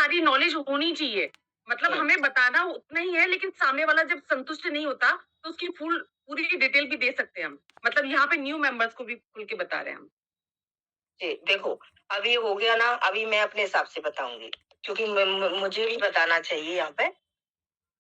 सारी नॉलेज होनी चाहिए। मतलब हमें बताना उतना ही है, लेकिन सामने वाला जब संतुष्ट नहीं होता, तो उसकी पूरी डिटेल भी दे सकते हैं हम। मतलब यहाँ पे न्यू मेंबर्स को भी खुल के बता रहे हैं हम। जी, देखो, अभी हो गया ना, अभी मैं अपने हिसाब से बताऊँगी, क्योंकि मुझे भी बताना चाहिए यहाँ पे।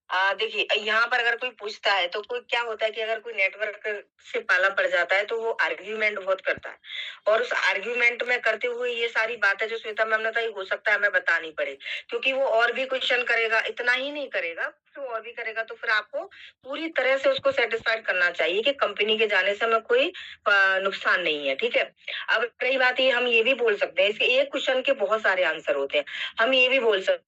देखिए, यहाँ पर अगर कोई पूछता है तो कोई क्या होता है कि अगर कोई नेटवर्क से पाला पड़ जाता है तो वो आर्ग्यूमेंट बहुत करता है, और उस आर्ग्यूमेंट में करते हुए ये सारी बातें जो श्वेता मैम ने बताई, हो सकता है हमें बतानी पड़े, क्योंकि वो और भी क्वेश्चन करेगा, इतना ही नहीं करेगा, फिर और भी करेगा, तो फिर आपको पूरी तरह से उसको सेटिस्फाइड करना चाहिए कि कंपनी के जाने से हमें कोई नुकसान नहीं है, ठीक है। अब रही बात, ये हम ये भी बोल सकते हैं, इसके एक क्वेश्चन के बहुत सारे आंसर होते हैं। हम ये भी बोल सकते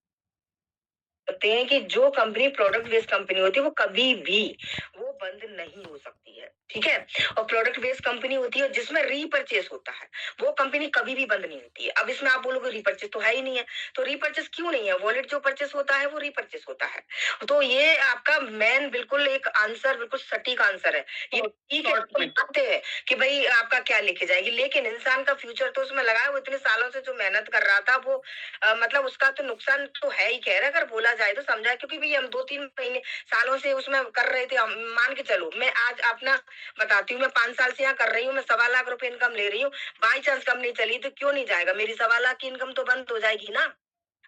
हैं कि जो कंपनी प्रोडक्ट बेस्ड कंपनी होती है वो कभी भी वो बंद नहीं हो सकती है, ठीक है। और प्रोडक्ट बेस्ड कंपनी होती है जिसमें रीपर्चेस होता है, वो कंपनी कभी भी बंद नहीं होती है। अब इसमें आप बोलोगे रीपर्चेस तो है ही नहीं है, तो रीपर्चेस क्यों नहीं है? वॉलेट जो परचेस होता है वो रीपर्चेस होता है। तो ये आपका मेन बिल्कुल एक आंसर, बिल्कुल सटीक आंसर है ये। ठीक है, हम मानते हैं कि भाई आपका क्या लेके जाएगी, लेकिन इंसान का फ्यूचर तो उसमें लगा है। वो इतने सालों से जो मेहनत कर रहा था वो मतलब उसका तो नुकसान तो है ही, कह रहे अगर बोला जाए तो समझा, क्योंकि भाई हम 2-3 महीने सालों से उसमें कर रहे थे। हम मान के चलो, मैं आज अपना बताती हूँ, मैं 5 साल से यहाँ कर रही हूँ, मैं 1.25 लाख रुपए इनकम ले रही हूँ। बाई चांस कम नहीं चली तो क्यों नहीं जाएगा? मेरी 1.25 लाख की इनकम तो बंद हो जाएगी ना।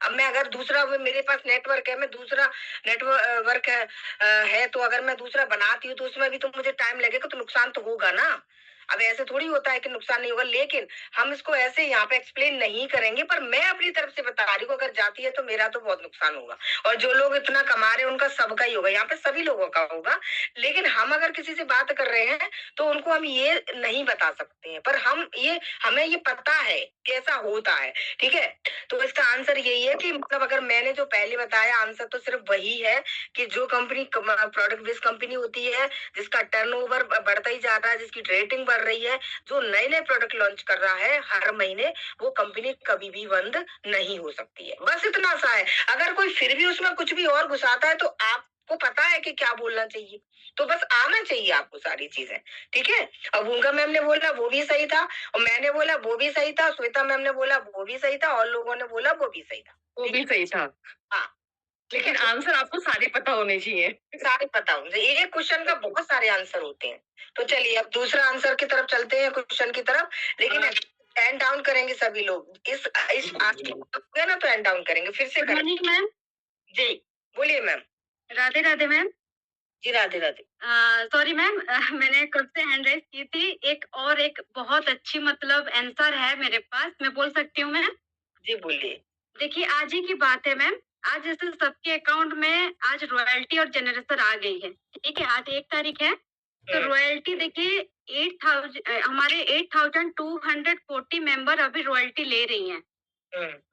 अब मैं अगर दूसरा, मेरे पास नेटवर्क है, मैं दूसरा नेटवर्क है, तो अगर मैं दूसरा बनाती हूँ तो उसमें भी तो मुझे टाइम लगेगा, तो नुकसान तो होगा ना। अब ऐसे थोड़ी होता है कि नुकसान नहीं होगा, लेकिन हम इसको ऐसे यहाँ पे एक्सप्लेन नहीं करेंगे, पर मैं अपनी तरफ से बता रही हूँ, अगर जाती है तो मेरा तो बहुत नुकसान होगा, और जो लोग इतना कमा रहे हैं उनका सबका ही होगा, यहाँ पे सभी लोगों का होगा। लेकिन हम अगर किसी से बात कर रहे हैं तो उनको हम ये नहीं बता सकते हैं, पर हमें ये पता है कैसा होता है, ठीक है। तो इसका आंसर यही है कि मतलब अगर मैंने जो पहले बताया, आंसर तो सिर्फ वही है कि जो कंपनी प्रोडक्ट बेस्ड कंपनी होती है, जिसका टर्नओवर बढ़ता ही जा रहा है, जिसकी रेटिंग बढ़ रही है, जो नए नए प्रोडक्ट लॉन्च कर रहा है हर महीने, वो कंपनी कभी भी बंद नहीं हो सकती है। बस इतना सा है। अगर कोई फिर भी उसमें कुछ भी और घुसाता है तो आपको पता है कि क्या बोलना चाहिए, तो बस आना चाहिए आपको सारी चीजें, ठीक है। अब भूमिका मैम ने बोला वो भी सही था, और मैंने बोला वो भी सही था, श्वेता मैम ने बोला वो भी सही था, और लोगों ने बोला वो भी सही था। वो भी सही था। हाँ, लेकिन आंसर आपको सारे पता होने चाहिए। सारे पता होंगे, एक क्वेश्चन का बहुत सारे आंसर होते हैं। तो चलिए अब दूसरा आंसर की तरफ चलते हैं, क्वेश्चन की तरफ। लेकिन एंड डाउन करेंगे सभी लोग, इस आज की हो गया ना, तो एंड डाउन करेंगे, फिर से गुड मॉर्निंग मैम। जी, बोलिए मैम। राधे राधे मैम। जी, राधे राधे। सॉरी मैम, मैंने कब से हैंड राइज की थी। एक बहुत अच्छी मतलब आंसर है मेरे पास, मैं बोल सकती हूँ मैम? जी, बोलिए। देखिए, आज ही की बात है मैम। आज जैसे सबके अकाउंट में आज रॉयल्टी और जनरेशन आ गई है, ठीक है? आज 1 तारीख है, तो रॉयल्टी देखिए 8,000 हमारे 8,240 मेंबर अभी रॉयल्टी ले रही हैं।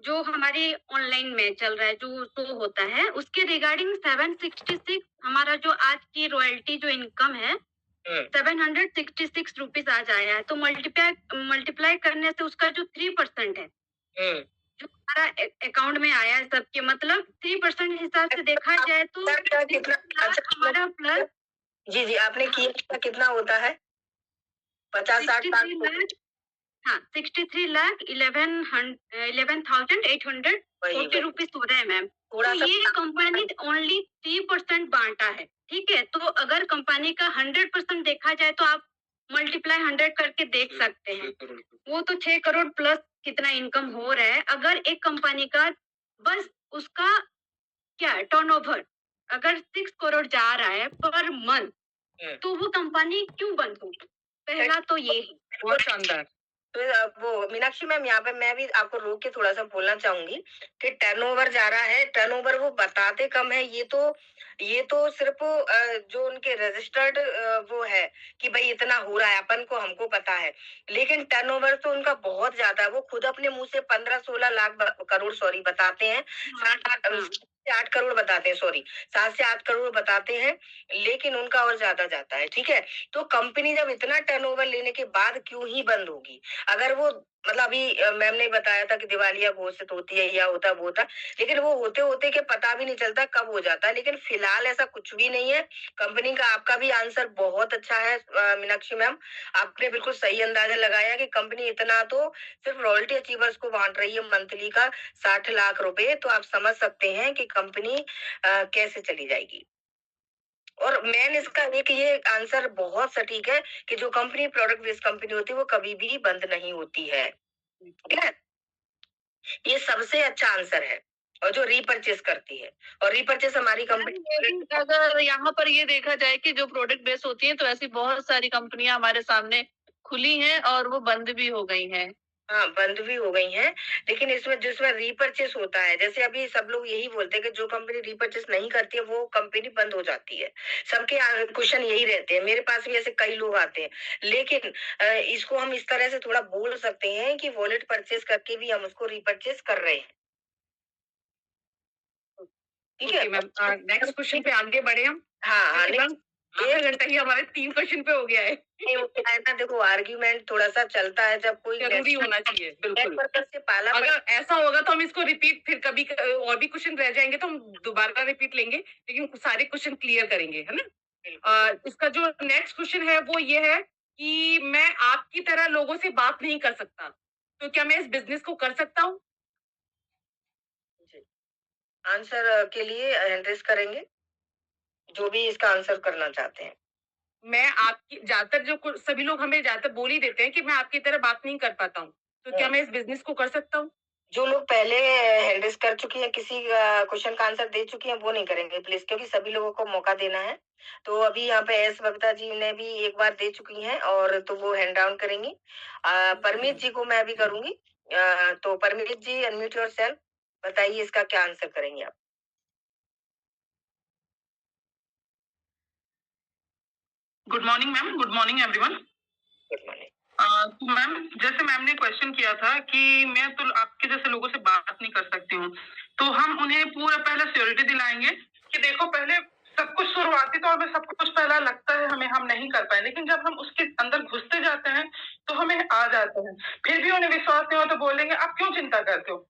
जो हमारे ऑनलाइन में चल रहा है, जो शो होता है, उसके रिगार्डिंग 766 हमारा जो आज की रॉयल्टी जो इनकम है, 766 रुपीज आज आया है। तो मल्टीप्लाई मल्टीप्लाई करने से उसका जो 3% है, जो हमारा अकाउंट में आया है सबके, मतलब 3% हिसाब से देखा जाए तो कितना? अच्छा, हमारा प्लस जी जी, आपने किया कितना होता है? 50-60 लाख? हाँ, 63,11,840 रुपीज हो रहा है मैम। थोड़ा तो सा ये कंपनी ओनली 3% बांटा है, ठीक है। तो अगर कंपनी का 100% देखा जाए तो आप मल्टीप्लाई 100 करके देख सकते हैं। वो तो 6 करोड़ प्लस कितना इनकम हो रहा है। अगर एक कंपनी का बस उसका क्या है टर्नओवर, अगर 6 करोड़ जा रहा है पर मंथ, तो वो कंपनी क्यों बंद होगी? पहला तो ये है। बहुत शानदार। तो वो मीनाक्षी मैम, यहाँ पे मैं भी आपको रोक के थोड़ा सा बोलना चाहूंगी कि टर्नओवर जा रहा है, टर्नओवर वो बताते कम है। ये तो सिर्फ जो उनके रजिस्टर्ड वो है कि भाई इतना हो रहा है, अपन को हमको पता है, लेकिन टर्नओवर तो उनका बहुत ज्यादा है। वो खुद अपने मुंह से 15-16 लाख करोड़ सॉरी बताते हैं, 7 से 8 बताते हैं, सॉरी 7 से 8 करोड़ बताते हैं, लेकिन उनका और ज्यादा जाता है, ठीक है। तो कंपनी जब इतना टर्नओवर लेने के बाद क्यों ही बंद होगी? अगर वो मतलब अभी मैम ने बताया था कि दिवालिया घोषित होती है, या होता वो होता, लेकिन वो होते-होते के पता भी नहीं चलता कब हो जाता है, लेकिन फिलहाल ऐसा कुछ भी नहीं है। कंपनी का आपका भी आंसर बहुत अच्छा है मीनाक्षी मैम। आपने बिल्कुल सही अंदाजा लगाया कि कंपनी इतना तो सिर्फ रॉयल्टी अचीवर्स को बाँट रही है मंथली का 60 लाख रुपए, तो आप समझ सकते हैं कि कंपनी कैसे चली जाएगी। और मेन इसका एक ये आंसर बहुत सटीक है कि जो कंपनी प्रोडक्ट बेस्ड कंपनी होती है, वो कभी भी बंद नहीं होती है। ठीक है? ये सबसे अच्छा आंसर है। और जो रीपरचेज करती है, और रीपरचेज हमारी मैम कंपनी। ये भी अगर यहाँ पर ये देखा जाए कि जो प्रोडक्ट बेस होती है तो ऐसी बहुत सारी कंपनियां हमारे सामने खुली हैं और वो बंद भी हो गई हैं। हाँ, बंद भी हो गई हैं, लेकिन इसमें जिसमें रीपरचेज होता है, जैसे अभी सब लोग यही बोलते हैं कि जो कंपनी रीपरचेज नहीं करती है, वो कंपनी बंद हो जाती है। सबके क्वेश्चन यही रहते हैं, मेरे पास भी ऐसे कई लोग आते हैं। लेकिन इसको हम इस तरह से थोड़ा बोल सकते हैं कि वॉलेट परचेज करके भी हम उसको रीपरचेज कर रहे हैं। ठीक है? ओके मैम, नेक्स्ट क्वेश्चन पे आगे बढ़े हम। हाँ, हाँ, क्योंकि मैम आधा घंटा ही हमारे 3 क्वेश्चन पे हो गया है। नहीं, वो क्या है ना, देखो आर्ग्यूमेंट थोड़ा-सा चलता है जब कोई जरूरी होना चाहिए, बिल्कुल। पर्पस से पाला अगर ऐसा होगा तो हम इसको रिपीट फिर कभी और भी क्वेश्चन रह जाएंगे तो हम दोबारा रिपीट लेंगे, लेकिन सारे क्वेश्चन क्लियर करेंगे, है ना? इसका जो नेक्स्ट क्वेश्चन है वो ये है कि मैं आपकी तरह लोगों से बात नहीं कर सकता, तो क्या मैं इस बिजनेस को कर सकता हूँ? आंसर के लिए हैंड रेज़ करेंगे, जो भी इसका आंसर करना चाहते हैं। मैं आपकी ज्यादातर सभी लोग हमें ज्यादातर बोल ही देते हैं कि मैं आपकी तरह बात नहीं कर पाता हूँ, तो क्या मैं इस बिजनेस को कर सकता हूँ? जो लोग पहले हैंड रेज़ कर चुकी हैं, किसी क्वेश्चन का आंसर दे चुकी हैं, वो नहीं करेंगे प्लीज़, क्योंकि सभी लोगों को मौका देना है। तो अभी यहाँ पे एस बबीता जी ने भी एक बार दे चुकी हैं, और तो वो हैंड डाउन करेंगी। परमीत जी को मैं अभी करूँगी। तो परमीत जी, अनम्यूट योरसेल्फ, बताइए इसका क्या आंसर करेंगे आप? Good morning ma'am, good morning everyone. Good morning. तो मैम, जैसे मैम ने क्वेश्चन किया था कि मैं तो आपके जैसे लोगों से बात नहीं कर सकती हूँ, तो हम उन्हें पूरा पहले श्योरिटी दिलाएंगे कि देखो, पहले सब कुछ शुरुआती तौर पे सब कुछ पहला लगता है हमें हम नहीं कर पाए, लेकिन जब हम उसके अंदर घुसते जाते हैं तो हमें आ जाते हैं। फिर भी उन्हें विश्वास नहीं हो तो बोलेंगे आप क्यों चिंता करते हो,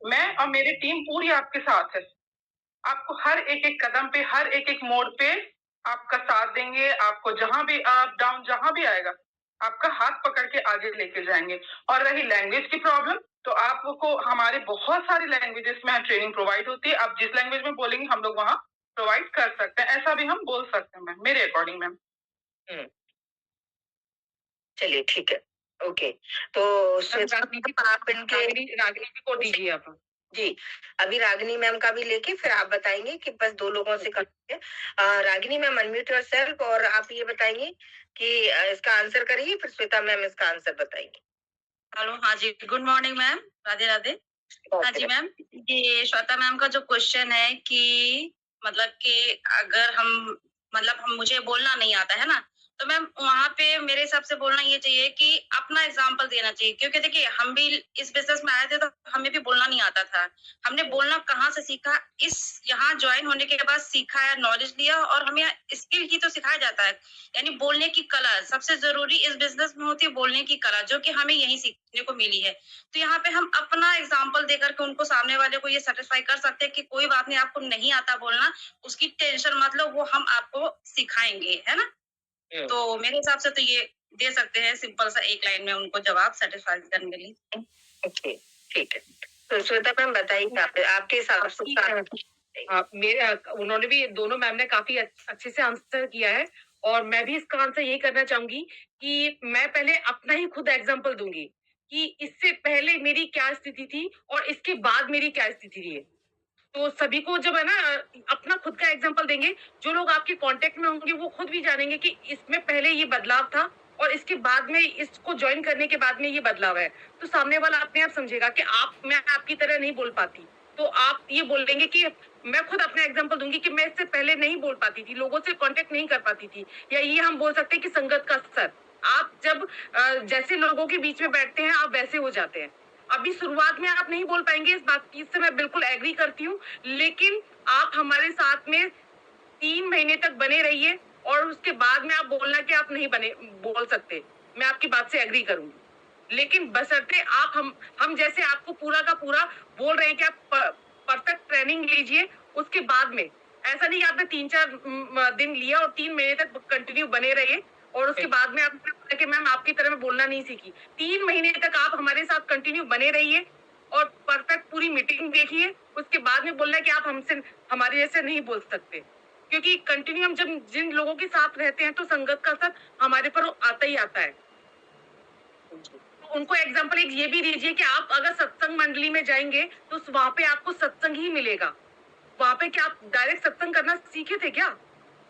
मैं और मेरी टीम पूरी आपके साथ है। आपको हर एक एक कदम पे, हर एक एक मोड़ पे आपका साथ देंगे। आपको जहां भी अप डाउन जहां भी आएगा, आपका हाथ पकड़ के आगे लेके जाएंगे। और रही लैंग्वेज की प्रॉब्लम, तो आपको हमारे बहुत सारी लैंग्वेजेस में ट्रेनिंग प्रोवाइड होती है। आप जिस लैंग्वेज में बोलेंगे हम लोग वहां प्रोवाइड कर सकते हैं, ऐसा भी हम बोल सकते हैं मैम, मेरे अकॉर्डिंग मैम। चलिए ठीक है, ओके। तो आप इनके रागिनी को दीजिए आप। जी, अभी रागिनी मैम का भी लेके फिर आप बताएंगे कि बस 2 लोगों से करेंगे। रागिनी मैम, अनम्यूट योरसेल्फ, और आप ये बताएंगे कि इसका आंसर करिए, फिर श्वेता मैम इसका आंसर बताएंगी। हेलो, हाँ जी, good morning ma'am, Radhe Radhe. हाँ जी मैम, ये श्वेता मैम का जो क्वेश्चन है कि मतलब कि अगर हम मुझे बोलना नहीं आता है ना, तो मैम वहाँ पे मेरे हिसाब से बोलना ये चाहिए कि अपना एग्जाम्पल देना चाहिए, क्योंकि देखिए हम भी इस बिजनेस में आए थे तो हमें भी बोलना नहीं आता था। हमने बोलना कहाँ से सीखा, इस यहाँ ज्वाइन होने के बाद सीखा है, नॉलेज लिया, और हमें स्किल ही तो सिखाया जाता है, यानी बोलने की कला सबसे जरूरी इस बिजनेस में होती है, बोलने की कला, जो कि हमें यही सीखने को मिली है। तो यहाँ पे हम अपना एग्जाम्पल देकर के उनको, सामने वाले को ये सेटिस्फाई कर सकते हैं कि कोई बात नहीं, आपको नहीं आता बोलना, उसकी टेंशन मत लो, वो हम आपको सिखाएंगे, है ना? तो मेरे हिसाब से तो ये दे सकते हैं सिंपल सा एक लाइन में उनको जवाब सेटिस्फाई करने के लिए। ओके, ठीक है। तो श्वेता मैम बताइए, आपके हिसाब से मेरे उन्होंने भी, दोनों मैम ने काफी अच्छे से आंसर किया है, और मैं भी इसका आंसर यही करना चाहूंगी कि मैं पहले अपना ही खुद एग्जांपल दूंगी कि इससे पहले मेरी क्या स्थिति थी और इसके बाद मेरी क्या स्थिति थी। तो सभी को जब है ना अपना खुद का एग्जांपल देंगे, जो लोग आपके कांटेक्ट में होंगे वो खुद भी जानेंगे कि इसमें पहले ये बदलाव था और इसके बाद में, इसको ज्वाइन करने के बाद में ये बदलाव है। तो सामने वाला अपने आप समझेगा कि मैं आपकी तरह नहीं बोल पाती, तो आप ये बोलेंगे कि मैं खुद अपना एग्जांपल दूंगी कि मैं इससे पहले नहीं बोल पाती थी, लोगों से कांटेक्ट नहीं कर पाती थी, या ये हम बोल सकते हैं कि संगत का असर। आप जब जैसे लोगों के बीच में बैठते हैं आप वैसे हो जाते हैं। अभी शुरुआत में आप नहीं बोल पाएंगे, इस बात की से मैं बिल्कुल एग्री करती हूँ, लेकिन आप हमारे साथ में 3 महीने तक बने रहिए, और उसके बाद में आप बोलना कि आप नहीं बने बोल सकते, मैं आपकी बात से एग्री करूंगी। लेकिन बशर्ते आप हम जैसे आपको पूरा का पूरा बोल रहे हैं कि आप परफेक्ट ट्रेनिंग लीजिए, उसके बाद में ऐसा नहीं कि आपने 3-4 दिन लिया और 3 महीने तक कंटिन्यू बने रहिए और उसके बाद में आपने बोला कि मैम आपकी तरह मैं बोलना नहीं सीखी। 3 महीने तक आप हमारे साथ कंटिन्यू बने रहिए और परफेक्ट पूरी मीटिंग देखिए, उसके बाद में बोलना है कि आप हमसे हमारे जैसे नहीं बोल सकते। क्योंकि कंटिन्यू हम जब जिन लोगों के साथ रहते हैं तो संगत का असर हमारे पर आता ही आता है। उनको एग्जाम्पल एक ये भी दीजिए कि आप अगर सत्संग मंडली में जाएंगे तो वहां पे आपको सत्संग ही मिलेगा। वहां पे क्या आप डायरेक्ट सत्संग करना सीखे थे क्या?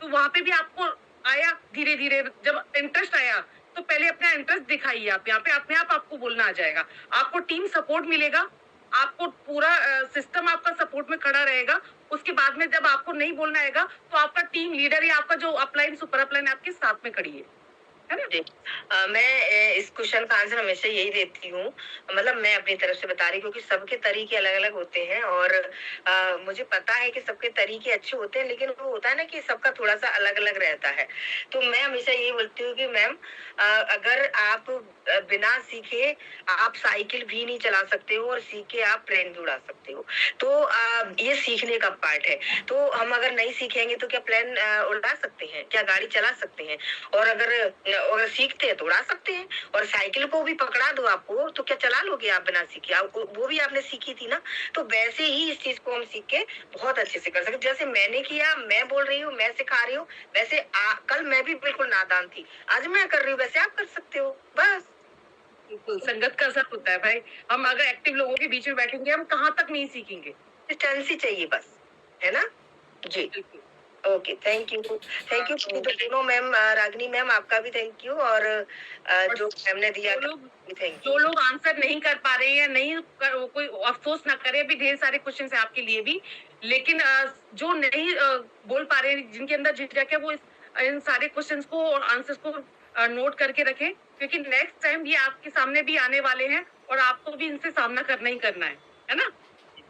तो वहां पे भी आपको आया धीरे धीरे, जब इंटरेस्ट आया तो पहले अपना इंटरेस्ट दिखाइए। आप यहाँ पे अपने आप आपको बोलना आ जाएगा। आपको टीम सपोर्ट मिलेगा, आपको पूरा सिस्टम आपका सपोर्ट में खड़ा रहेगा। उसके बाद में जब आपको नहीं बोलना आएगा तो आपका टीम लीडर या आपका जो अपलाइन सुपर अपलाइन आपके साथ में खड़ी है ना? जी। मैं इस क्वेश्चन का आंसर हमेशा यही देती हूँ, मतलब मैं अपनी तरफ से बता रही हूँ, क्योंकि सबके तरीके अलग अलग होते हैं और मुझे पता है कि सबके तरीके अच्छे होते हैं, लेकिन वो होता है ना कि सबका थोड़ा सा अलग अलग रहता है। तो मैं हमेशा यही बोलती हूँ कि मैम, अगर आप बिना सीखे आप साइकिल भी नहीं चला सकते हो और सीख के आप प्लेन भी उड़ा सकते हो। तो ये सीखने का पार्ट है। तो हम अगर नहीं सीखेंगे तो क्या प्लेन उड़ा सकते हैं, क्या गाड़ी चला सकते हैं? और अगर सीखते हैं तो उड़ा सकते हैं। और साइकिल को भी पकड़ा दो आपको तो क्या चला लोगे आप बिना सीखे? आपको वो भी आपने सीखी थी ना। तो वैसे ही इस चीज को हम सीख के बहुत अच्छे से कर सकते। जैसे मैंने किया, मैं बोल रही हूँ, मैं सिखा रही हूँ, वैसे कल मैं भी बिल्कुल नादान थी, आज मैं कर रही हूँ, वैसे आप कर सकते हो। बस बिल्कुल, संगत का असर होता है भाई। हम अगर एक्टिव लोगों के बीच में बैठेंगे हम कहाँ तक नहीं सीखेंगे। डिस्टेंस चाहिए बस, है ना? जी। बिल्कुल। Okay, thank you. Thank you तो दोनों मैम, रागिनी मैम आपका भी थैंक यू, और और जो मैम ने दिया जो था लोग थैंक जो यू। लोग आंसर नहीं कर पा रहे हैं या नहीं कर, वो कोई अफसोस ना करे, अभी ढेर सारे क्वेश्चन है आपके लिए भी। लेकिन जो नहीं बोल पा रहे हैं, जिनके अंदर झिझक है, वो इन सारे क्वेश्चंस को और आंसर्स को नोट करके रखें, क्योंकि नेक्स्ट टाइम ये आपके सामने भी आने वाले हैं और आपको भी इनसे सामना करना ही करना है ना?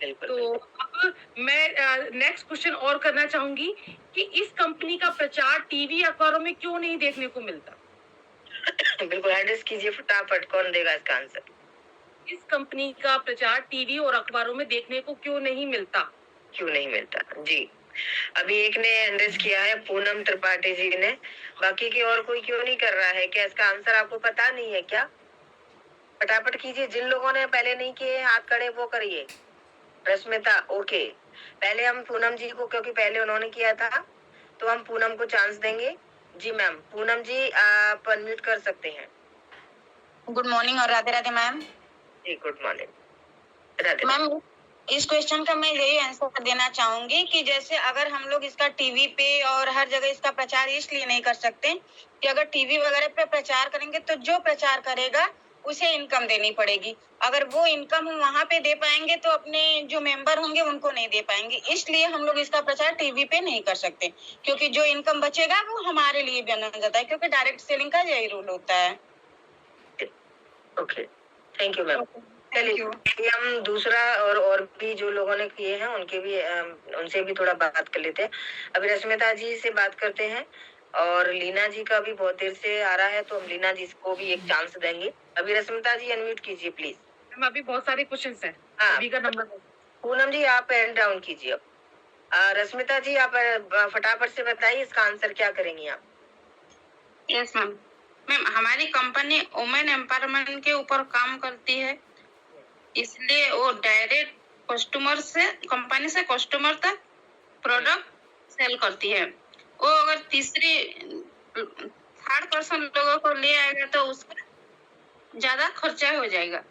बिल्कुल तो बिल्कुल। अब मैं नेक्स्ट क्वेश्चन और करना चाहूंगी कि इस कंपनी का प्रचार टीवी अखबारों में क्यों नहीं देखने को मिलता? बिल्कुल एड्रेस कीजिए फटाफट, कौन देगा इसका आंसर? इस कंपनी का प्रचार टीवी और अखबारों में देखने को क्यों नहीं मिलता? क्यों नहीं मिलता? जी, अभी एक ने एड्रेस किया है, पूनम त्रिपाठी जी ने। बाकी के और कोई क्यों नहीं कर रहा है? क्या इसका आंसर आपको पता नहीं है क्या? फटाफट कीजिए, जिन लोगों ने पहले नहीं किए हाथ खड़े वो करिए। रश्मिता, ओके। पहले हम पूनम जी को, क्योंकि पहले उन्होंने किया था, तो हम पूनम को चांस देंगे। जी मैम, पूनम जी आप अनम्यूट कर सकते हैं। गुड मॉर्निंग और राधे राधे मैम। जी गुड मॉर्निंग। राधे मैम, इस क्वेश्चन का मैं यही आंसर देना चाहूंगी कि जैसे अगर हम लोग इसका टीवी पे और हर जगह इसका प्रचार इसलिए नहीं कर सकते कि अगर टीवी वगैरह पे प्रचार करेंगे तो जो प्रचार करेगा उसे इनकम देनी पड़ेगी। अगर वो इनकम हम वहां पे दे पाएंगे तो अपने जो मेंबर होंगे उनको नहीं दे पाएंगे। इसलिए हम लोग इसका प्रचार टीवी पे नहीं कर सकते, क्योंकि जो इनकम बचेगा वो हमारे लिए बना जाता है, क्योंकि डायरेक्ट सेलिंग का यही रूल होता है। Okay, thank you ma'am. Thank you. चलिए हम दूसरा और भी जो लोगों ने किए हैं उनके भी उनसे भी थोड़ा बात कर लेते हैं। अभी रश्मिता जी से बात करते हैं, और लीना जी का भी बहुत देर से आ रहा है, तो हम लीना जी को भी एक चांस देंगे। अभी रश्मिता जी अनम्यूट कीजिए प्लीज। मैम अभी बहुत सारे क्वेश्चंस हैं। हाँ, अभी का नंबर पूनम जी आप हैंड डाउन कीजिए अब। रश्मिता जी आप फटाफट से बताइए इसका आंसर क्या करेंगी आप? Yes ma'am. मैम, हमारी कंपनी वुमेन एम्पावरमेंट के ऊपर काम करती है, इसलिए वो डायरेक्ट कस्टमर से, कंपनी से कस्टमर तक प्रोडक्ट सेल करती है। वो अगर तीसरी थर्ड पर्सन लोगों को ले आएगा तो उसका ज्यादा खर्चा हो जाएगा।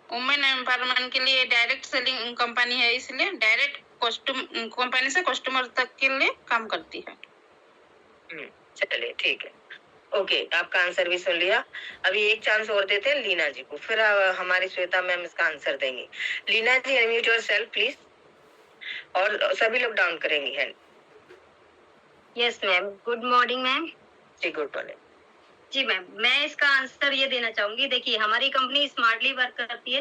वुमेन एम्पावरमेंट के लिए डायरेक्ट सेलिंग कंपनी है, इसलिए डायरेक्ट कंपनी से कस्टमर तक के लिए काम करती है। चलिए ठीक है, ओके, आपका आंसर भी सुन लिया। अभी एक चांस और देते हैं लीना जी को, फिर हमारी श्वेता मैम इसका आंसर देंगी। Leena ji unmute yourself please, और सभी लोग डाउन करेंगे hand. Yes ma'am, good morning ma'am. जी गुड मॉर्निंग। जी मैम, मैं इसका आंसर ये देना चाहूंगी। देखिए, हमारी कंपनी स्मार्टली वर्क करती है,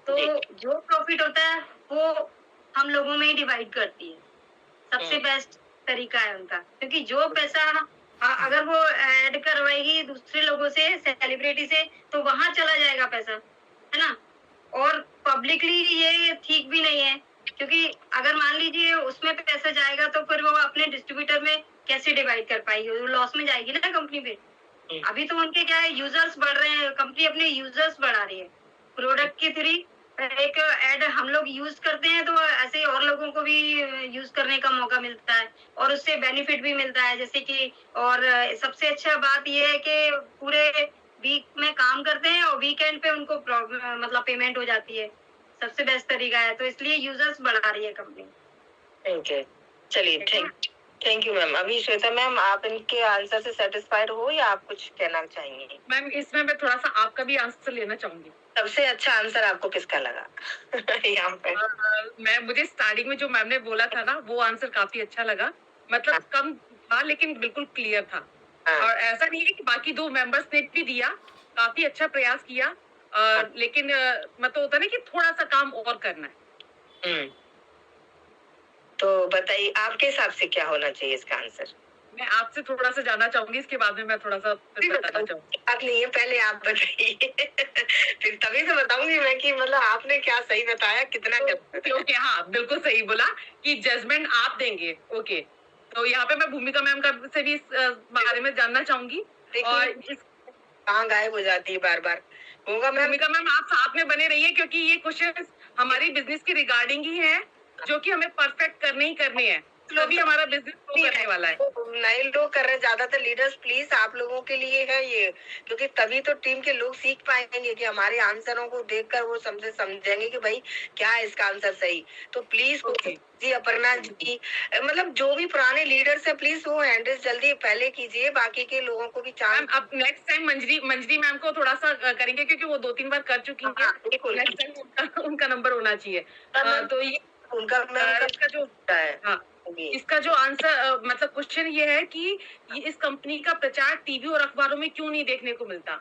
तो जो प्रॉफिट होता है वो हम लोगों में ही डिवाइड करती है। सबसे बेस्ट तरीका है उनका, क्योंकि जो पैसा अगर वो ऐड करवाएगी दूसरे लोगों से, सेलिब्रिटी से, तो वहां चला जाएगा पैसा, है ना। और पब्लिकली ये ठीक भी नहीं है, क्योंकि अगर मान लीजिए उसमें पैसा जाएगा तो फिर वो अपने डिस्ट्रीब्यूटर में कैसे डिवाइड कर पाएगी, वो लॉस में जाएगी ना कंपनी पे। अभी तो उनके क्या है, यूजर्स बढ़ रहे हैं, कंपनी अपने यूजर्स बढ़ा रही है प्रोडक्ट के थ्रू। एक ऐड हम लोग यूज करते हैं तो ऐसे और लोगों को भी यूज करने का मौका मिलता है और उससे बेनिफिट भी मिलता है, जैसे कि। और सबसे अच्छा बात ये है कि पूरे वीक में काम करते हैं और वीकेंड पे उनको मतलब पेमेंट हो जाती है। सबसे बेस्ट तरीका है, तो इसलिए यूजर्स बढ़ा रही है कंपनी। Thank you. चलिए, ठीक है। Thank you ma'am. अभी श्वेता मैम, आप इनके आंसर से सेटिस्फाइड हो या आप कुछ कहना चाहेंगे? मैम इसमें मैं थोड़ा सा आपका भी आंसर लेना चाहूंगी। सबसे अच्छा आंसर आपको किसका लगा? यहाँ पे मुझे स्टार्टिंग में जो मैम ने बोला था ना, वो आंसर काफी अच्छा लगा। मतलब कम था लेकिन बिल्कुल क्लियर था। हाँ। और ऐसा नहीं है कि बाकी 2 मेंबर्स ने भी दिया, काफी अच्छा प्रयास किया। लेकिन मतलब होता है ना कि थोड़ा सा काम और करना है। तो बताइए आपके हिसाब से क्या होना चाहिए इसका आंसर? मैं आपसे थोड़ा सा जानना चाहूंगी, इसके बाद में मैं थोड़ा सा बताना चाहूंगी। बात नहीं है, पहले आप बताइए। फिर तभी तो बताऊंगी मैं कि मतलब आपने क्या सही बताया, कितना गलत। ओके, हाँ बिल्कुल सही बोला कि जजमेंट आप देंगे। ओके, तो यहाँ पे मैं भूमिका मैम का से भी इस बारे में जानना चाहूंगी। और देखिए कहाँ गायब हो जाती है बार बार। होगा मैम। भूमिका मैम आप साथ में बने रहिए, क्योंकि ये क्वेश्चन हमारी बिजनेस के रिगार्डिंग ही है, जो कि हमें परफेक्ट करने ही करने हैं, तभी हमारा बिजनेस ग्रो करने वाला है। नए लोग कर रहे हैं, ज्यादातर लीडर्स, प्लीज आप लोगों के लिए है ये, क्योंकि तभी तो टीम के लोग सीख पाएंगे कि हमारे आंसरों को देखकर वो समझेंगे कि भाई क्या है इसका आंसर सही। तो प्लीज जी, अपर्णा जी, मतलब जो भी पुराने लीडर्स है, प्लीज वो हैंडल जल्दी पहले कीजिए, बाकी के लोगों को भी चांस। अब नेक्स्ट टाइम मंजरी मैम को थोड़ा सा करेंगे, क्योंकि वो 2-3 बार कर चुकी हैं। बिल्कुल। नेक्स्ट टाइम उनका नंबर होना चाहिए। तो ये उनका इसका जो हाँ, इसका जो आंसर मतलब क्वेश्चन ये है कि ये इस कंपनी का प्रचार टीवी और अखबारों में क्यों नहीं देखने को मिलता।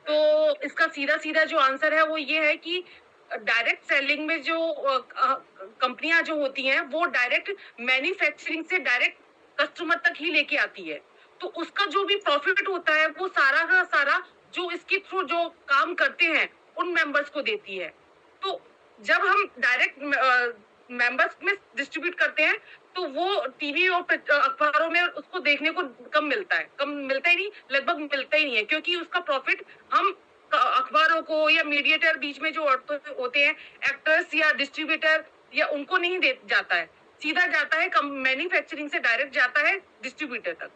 तो इसका सीधा जो आंसर है वो ये है कि डायरेक्ट सेलिंग में जो कंपनियां जो होती हैं, वो डायरेक्ट मैन्युफैक्चरिंग से डायरेक्ट कस्टमर तक ही लेके आती है। तो उसका जो भी प्रॉफिट होता है वो सारा का सारा जो इसके थ्रू जो काम करते हैं उन मेंबर्स को देती है। तो जब हम डायरेक्ट मेंबर्स में डिस्ट्रीब्यूट करते हैं, तो वो टीवी और अखबारों में उसको देखने को कम मिलता है, कम मिलता ही नहीं, लगभग मिलता ही नहीं है, क्योंकि उसका प्रॉफिट हम अखबारों को या मीडिएटर बीच में जो होते हैं, एक्टर्स या डिस्ट्रीब्यूटर, या उनको नहीं दे जाता है, सीधा जाता है मैन्युफैक्चरिंग से डायरेक्ट जाता है डिस्ट्रीब्यूटर तक,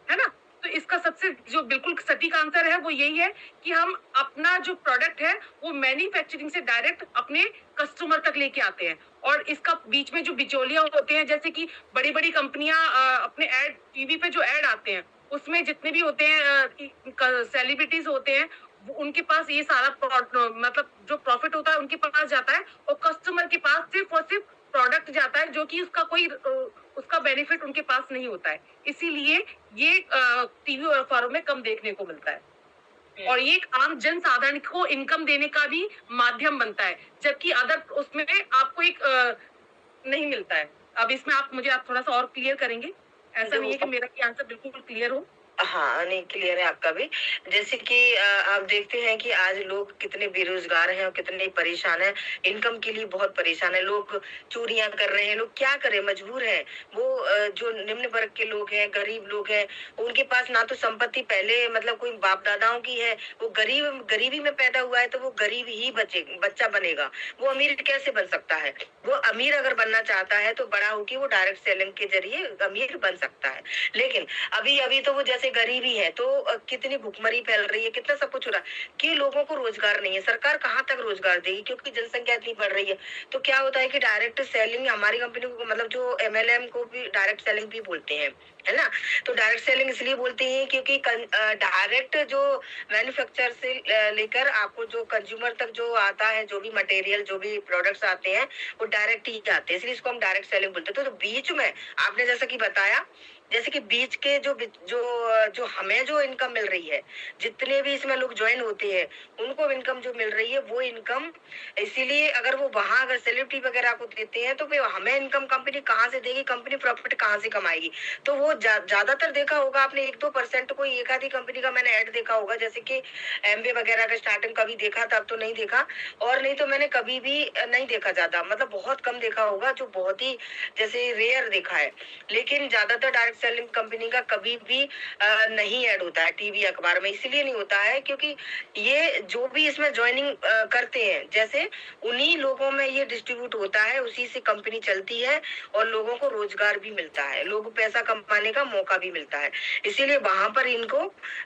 है ना। तो इसका सबसे जो बिल्कुल सटीक आंसर है वो यही है कि हम अपना जो प्रोडक्ट है वो मैन्युफैक्चरिंग से डायरेक्ट अपने कस्टमर तक लेके आते हैं। और इसका बीच में जो बिचौलिया होते हैं, जैसे कि बड़ी बड़ी कंपनियां अपने एड टीवी पे जो एड आते हैं उसमें जितने भी होते हैं सेलिब्रिटीज होते हैं, उनके पास ये सारा मतलब जो प्रॉफिट होता है उनके पास जाता है, और कस्टमर के पास सिर्फ और सिर्फ प्रोडक्ट जाता है, जो कि उसका कोई उसका बेनिफिट उनके पास नहीं होता है। इसीलिए ये टीवी और अखबारों में कम देखने को मिलता है। और ये एक आम जन साधारण को इनकम देने का भी माध्यम बनता है, जबकि अदर उसमें आपको एक नहीं मिलता है। अब इसमें आप थोड़ा सा और क्लियर करेंगे? ऐसा नहीं है कि मेरा ये आंसर बिल्कुल क्लियर हो। हाँ, नहीं क्लियर है आपका भी। जैसे कि आप देखते हैं कि आज लोग कितने बेरोजगार हैं और कितने परेशान हैं, इनकम के लिए बहुत परेशान है। लोग चोरियां कर रहे हैं, लोग क्या करें, मजबूर हैं। वो जो निम्न वर्ग के लोग हैं, गरीब लोग हैं, उनके पास ना तो संपत्ति पहले मतलब कोई बाप दादाओं की है, वो गरीबी में पैदा हुआ है तो वो गरीब ही बच्चा बनेगा। वो अमीर कैसे बन सकता है? वो अमीर अगर बनना चाहता है तो बड़ा होकर वो डायरेक्ट सेलिंग के जरिए अमीर बन सकता है। लेकिन अभी तो वो जैसे गरीबी है तो कितनी भुखमरी फैल रही है, कितना सब कुछ हो रहा है कि लोगों को रोजगार नहीं है। सरकार कहाँ तक रोजगार देगी, क्योंकि जनसंख्या इतनी बढ़ रही है। तो क्या होता है कि डायरेक्ट सेलिंग हमारी कंपनी को मतलब जो MLM को भी डायरेक्ट सेलिंग भी बोलते हैं, है ना। तो डायरेक्ट सेलिंग इसलिए बोलते हैं क्योंकि डायरेक्ट जो मैन्युफैक्चर से लेकर आपको जो कंज्यूमर तक जो आता है, जो भी मटेरियल, जो भी प्रोडक्ट्स आते हैं वो डायरेक्ट ही आते हैं, इसलिए इसको हम डायरेक्ट सेलिंग बोलते हैं। तो बीच में आपने जैसा कि बताया जैसे कि बीच के जो हमें जो इनकम मिल रही है, जितने भी इसमें लोग ज्वाइन होते हैं, उनको इनकम जो मिल रही है वो इनकम, इसीलिए अगर वो वहां अगर सेलिब्रिटी वगैरह को देते हैं तो फिर हमें इनकम कंपनी कहाँ से देगी, कंपनी प्रॉफिट कहाँ से कमाएगी। तो वो ज्यादातर देखा होगा आपने 1-2% कोई एक आधी कंपनी का मैंने ऐड देखा होगा, जैसे कि एमवे वगैरह का स्टार्टिंग कभी देखा था, अब तो नहीं देखा, और नहीं तो मैंने कभी भी नहीं देखा, ज्यादा मतलब बहुत कम देखा होगा, जो बहुत ही जैसे रेयर देखा है। लेकिन ज्यादातर डायरेक्ट सेलिंग कंपनी का कभी भी नहीं ऐड होता है टीवी अखबार में, इसलिए नहीं होता है क्योंकि ये जो भी इसमें ज्वाइनिंग करते हैं, जैसे उन्हीं लोगों में ये डिस्ट्रीब्यूट होता है, उसी से कंपनी चलती है और लोगों को रोजगार भी मिलता है, लोग पैसा कमाने का मौका भी मिलता है, इसीलिए वहां पर इनको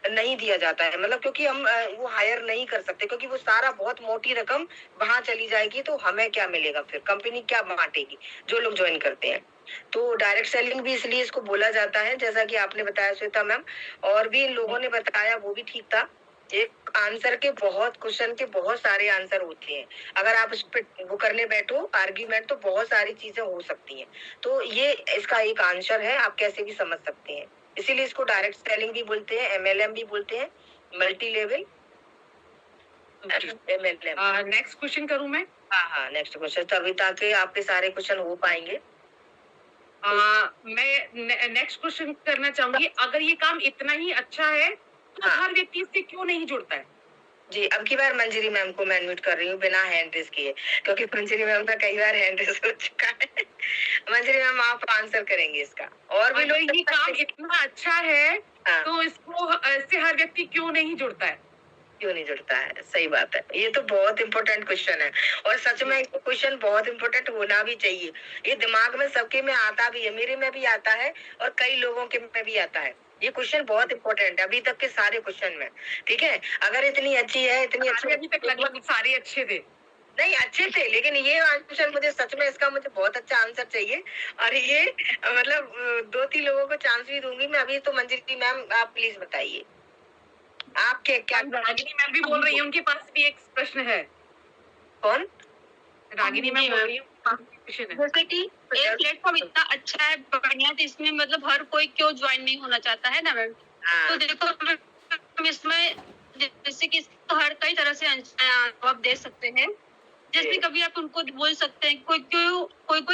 नहीं दिया जाता है, मतलब क्योंकि हम वो हायर नहीं कर सकते, क्योंकि वो सारा बहुत मोटी रकम वहां चली जाएगी, तो हमें क्या मिलेगा, फिर कंपनी क्या बांटेगी जो लोग ज्वाइन करते हैं। तो डायरेक्ट सेलिंग भी इसलिए इसको बोला जाता है, जैसा कि आपने बताया श्वेता मैम, और भी इन लोगों ने बताया, वो भी ठीक था। एक आंसर के बहुत, क्वेश्चन के बहुत सारे आंसर होते हैं, अगर आप उस पे वो करने बैठो आर्ग्यूमेंट, तो बहुत सारी चीजें हो सकती हैं, तो ये इसका एक आंसर है, आप कैसे भी समझ सकते हैं, इसीलिए इसको डायरेक्ट सेलिंग भी बोलते हैं, एमएलएम भी बोलते हैं, multi level MLM. Next question करूं मैं? हाँ, नेक्स्ट क्वेश्चन, तभी ताकि आपके सारे क्वेश्चन हो पाएंगे। मैं नेक्स्ट क्वेश्चन करना चाहूंगी, अगर ये काम इतना ही अच्छा है तो हाँ। हर व्यक्ति इससे क्यों नहीं जुड़ता है? जी, अब की बार मंजरी मैम को मैं अनम्यूट कर रही हूँ बिना हैंड रेज किए, क्योंकि मंजरी मैम का कई बार हैंड रेज हो चुका है। मंजरी मैम आप आंसर करेंगे इसका, और भी अगर लोग ये काम इतना अच्छा है हाँ, तो इसको इससे हर व्यक्ति क्यों नहीं जुड़ता है? क्यों नहीं जुड़ता है, सही बात है, ये तो बहुत इम्पोर्टेंट क्वेश्चन है, और सच में क्वेश्चन बहुत इम्पोर्टेंट होना भी चाहिए, ये दिमाग में सबके में आता भी है, मेरे में भी आता है और कई लोगों के में भी आता है, ये क्वेश्चन बहुत इम्पोर्टेंट है अभी तक के सारे क्वेश्चन में, ठीक है, अगर इतनी अच्छी है, इतनी अच्छी, अभी तक लगभग सारे अच्छे थे। नहीं अच्छे थे, लेकिन ये आंसर मुझे सच में, इसका मुझे बहुत अच्छा आंसर चाहिए, और ये मतलब 2-3 लोगों को चांस भी दूंगी मैं अभी, तो मंजरी मैम आप प्लीज बताइए, आपके क्या, रागिनी मैम भी बोल रही है, उनके पास भी एक प्रश्न है। कौन? रागिनी मैम जी, बोल रही है, उनके पास भी क्वेश्चन है। जैसे कि एक प्लेटफॉर्म इतना अच्छा है, बढ़िया, तो इसमें मतलब हर कोई क्यों ज्वाइन नहीं होना चाहता है ना मैम। हाँ, तो देखो हम इसमें जैसे कि इसको हर कई तरह से जवाब दे सकते हैं। जैसे जी। कभी आप उनको बोल सकते हैं कोई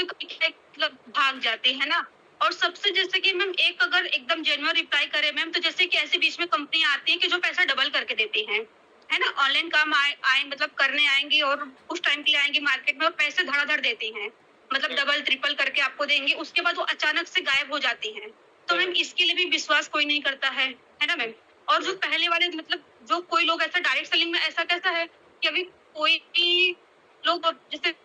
मतलब भाग जाते हैं ना। और सबसे जैसे कि मैम एक अगर एकदम जेन्युइन रिप्लाई करे मैम, तो जैसे कि ऐसे बीच में कंपनी आती है कि जो पैसा डबल करके देती हैं, है ना, ऑनलाइन काम आए मतलब करने आएंगी और कुछ टाइम के लिए आएंगी मार्केट में और पैसे धड़ाधड़ देती हैं, मतलब डबल ट्रिपल करके आपको देंगी, उसके बाद वो अचानक से गायब हो जाती हैं। तो मैम इसके लिए भी विश्वास कोई नहीं करता है ना मैम। और जो पहले वाले मतलब जो कोई लोग ऐसा डायरेक्ट सेलिंग में ऐसा कैसा है कि अभी कोई भी लोग जैसे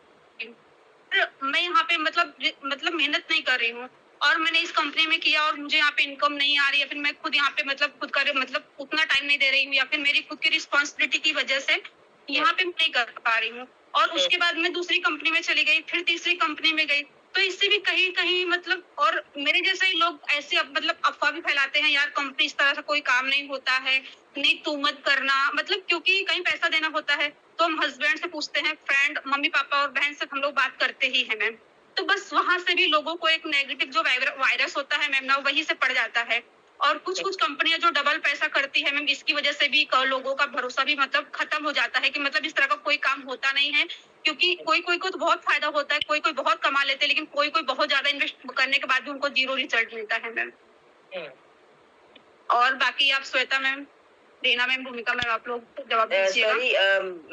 मैं यहाँ पे मतलब मेहनत नहीं कर रही हूँ और मैंने इस कंपनी में किया और मुझे यहाँ पे इनकम नहीं आ रही, या फिर मैं खुद यहाँ पे मतलब खुद का मतलब उतना टाइम नहीं दे रही हूँ, या फिर मेरी खुद की रिस्पॉन्सिबिलिटी की वजह से यहाँ पे नहीं कर पा रही हूँ, और उसके बाद मैं दूसरी कंपनी में चली गई, फिर तीसरी कंपनी में गई, तो इससे भी कहीं कहीं मतलब, और मेरे जैसे ही लोग ऐसे मतलब अफवाह भी फैलाते हैं, यार कंपनी इस तरह से कोई काम नहीं होता है, नहीं तू मत करना, मतलब क्योंकि कहीं पैसा देना होता है तो हम हस्बैंड से पूछते हैं, फ्रेंड, मम्मी पापा और बहन से हम लोग बात करते ही हैं मैम। तो बस वहां से भी लोगों को एक नेगेटिव जो वायरस होता है मैम ना, वही से पड़ जाता है। और कुछ कुछ कंपनियां जो डबल पैसा करती है मैम, इसकी वजह से भी लोगों का भरोसा भी मतलब खत्म हो जाता है कि मतलब इस तरह का कोई काम होता नहीं है, क्योंकि कोई कोई को तो बहुत फायदा होता है, कोई कोई बहुत कमा लेते हैं, लेकिन कोई कोई बहुत ज्यादा इन्वेस्ट करने के बाद भी उनको 0 रिजल्ट मिलता है मैम। और बाकी आप श्वेता मैम, रीना मैम, भूमिका मैम, आप लोग जवाब दीजिएगा। सॉरी,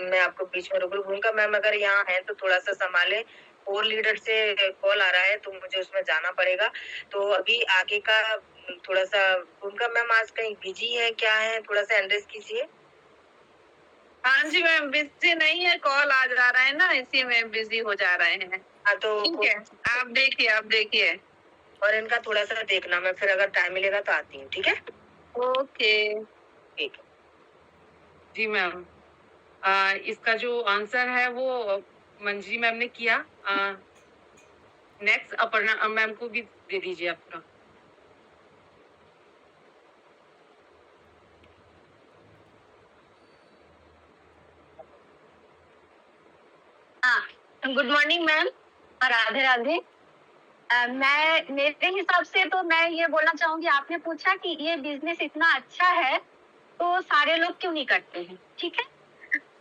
मैं आपको बीच में रोक लूं, भूमिका मैम अगर यहाँ है तो थोड़ा सा संभाले, कोर लीडर से कॉल आ रहा है तो मुझे उसमें जाना पड़ेगा, तो अभी आगे का थोड़ा सा, भूमिका मैम आज कहीं बिजी है क्या है, थोड़ा सा एड्रेस कीजिए। हाँ जी मैम, बिजी नहीं है, कॉल आ जा रहा है ना, इसी में बिजी हो जा रहे हैं। हाँ तो ठीक है, आप देखिए। और इनका थोड़ा सा देखना, मैं फिर अगर टाइम मिलेगा तो आती हूँ, ठीक है? ओके। ठीक है। जी मैम, इसका जो आंसर है वो मंजरी मैम ने किया। नेक्स्ट अपर्णा मैम को भी दे दीजिए आपका। गुड मॉर्निंग मैम और राधे राधे। मैं मेरे हिसाब से तो मैं ये बोलना चाहूँगी, आपने पूछा कि ये बिज़नेस इतना अच्छा है, तो सारे लोग क्यों नहीं करते हैं, ठीक है?